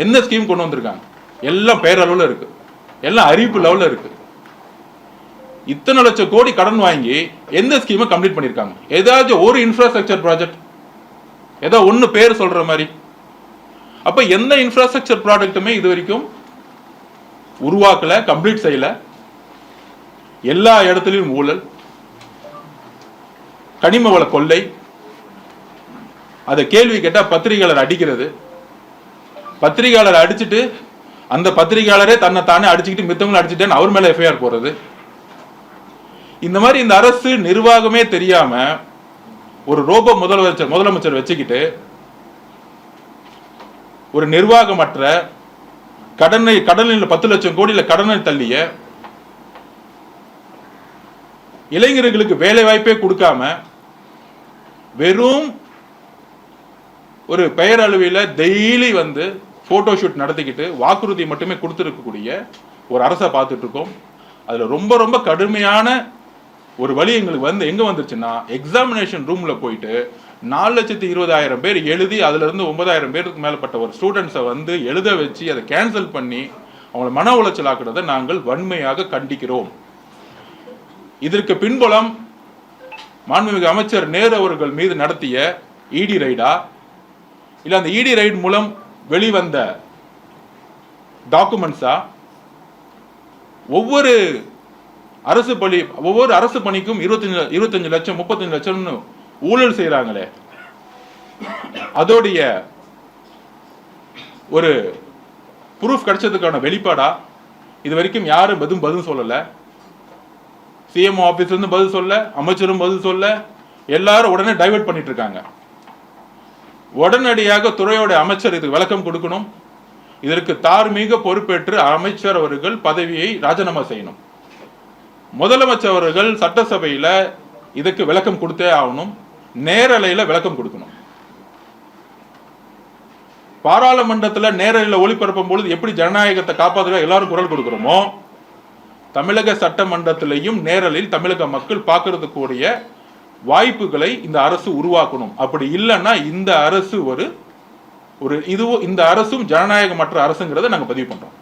என்ன ஸ்கீம் கொண்டு வந்திருக்காங்க? எல்லாம் பேரளவில் இருக்கு, எல்லாம் அறிவிப்பு லெவலில் இருக்கு. இத்தனை லட்சம் கோடி கடன் வாங்கி எந்த ஸ்கீமை கம்ப்ளீட் பண்ணியிருக்காங்க? ஏதாச்சும் ஒரு இன்ஃப்ராஸ்ட்ரக்சர் ப்ராஜெக்ட் ஏதோ ஒன்று பேர் சொல்ற மாதிரி. அப்ப எந்த இன்ஃப்ராஸ்ட்ரக்சர் ப்ராஜெக்ட்டுமே இது வரைக்கும் உருவாக்கல, கம்ப்ளீட் செய்யல. எல்லா இடத்துலையும் ஊழல், கனிம வள கொள்ளை, அதை கேள்வி கேட்டா பத்திரிகையாளர் அடிக்கிறது, பத்திரிகையாளர் அடிச்சுட்டு அந்த பத்திரிகையாளரே தன்னை தானே அடிச்சுக்கிட்டு மித்தவங்களை அடிச்சுட்டேன்னு அவர் மேல எஃப்ஐஆர் போறது. இந்த மாதிரி இந்த அரசு நிர்வாகமே தெரியாம ஒரு ரோபோ முதலமைச்சர் வச்சுக்கிட்டு ஒரு நிர்வாகமற்ற கடனில் 10 லட்சம் கோடியில கடனை தள்ளிய இளைஞர்களுக்கு வேலை வாய்ப்பே கொடுக்காம வெறும் ஒரு பெயர் அளவில் டெய்லி வந்து போட்டோ ஷூட் நடத்திக்கிட்டு வாக்குறுதி மட்டுமே கொடுத்துருக்கக்கூடிய ஒரு அரசை பார்த்துட்டு இருக்கோம். அதுல ரொம்ப ரொம்ப கடுமையான ஒரு வழி எங்களுக்கு வந்து எங்க வந்துருச்சுன்னா, எக்ஸாமினேஷன் ரூம்ல போயிட்டு 4,20,000 பேர் எழுதி அதுல இருந்து 9,000 பேருக்கு மேற்பட்ட ஒரு ஸ்டூடெண்ட்ஸை வந்து எழுத வச்சு அதை கேன்சல் பண்ணி அவங்களை மன உளைச்சல் ஆக்குறதை நாங்கள் வன்மையாக கண்டிக்கிறோம். இதற்கு பின்புலம் மாண்புமிகு அமைச்சர் நேரு அவர்கள் மீது நடத்திய இடி ரைடா, இல்ல அந்த இடி ரைட் மூலம் வெளிவந்த டாக்குமெண்ட்ஸா? ஒவ்வொரு அரசு பணிக்கும் 25 லட்சம் 35 லட்சம்னு ஊழல் செய்யறாங்களே, அதோடைய ஒரு ப்ரூஃப் கிடைச்சதுக்கான வெளிப்பாடா? இது வரைக்கும் யாரும் பதில் சொல்லல. சிஎம் ஆபீஸ்ல இருந்து பதில் சொல்ல, அமைச்சரும் பதில் சொல்ல, எல்லாரும் உடனே டைவர்ட் பண்ணிட்டு இருக்காங்க. உடனடியாக துறையோட அமைச்சர் இதுக்கு விளக்கம் கொடுக்கணும். இதற்கு தார்மீக பொறுப்பேற்று அமைச்சர் அவர்கள் பதவியை ராஜினாமா செய்யணும். முதலமைச்சர் அவர்கள் சட்டசபையில இதுக்கு விளக்கம் கொடுத்தே ஆகணும், நேரலையில விளக்கம் கொடுக்கணும். பாராளுமன்றத்தில் நேரலையில் ஒளிபரப்பும் பொழுது எப்படி ஜனநாயகத்தை காப்பாற்ற எல்லாரும் குரல் கொடுக்கிறோமோ, தமிழக சட்டமன்றத்திலையும் நேரலில் தமிழக மக்கள் பார்க்கறதுக்குரிய வாய்ப்புகளை இந்த அரசு உருவாக்கணும். அப்படி இல்லைன்னா இந்த அரசு இந்த அரசும் ஜனநாயகமற்ற அரசுங்கிறத நாங்கள் பதிவு பண்றோம்.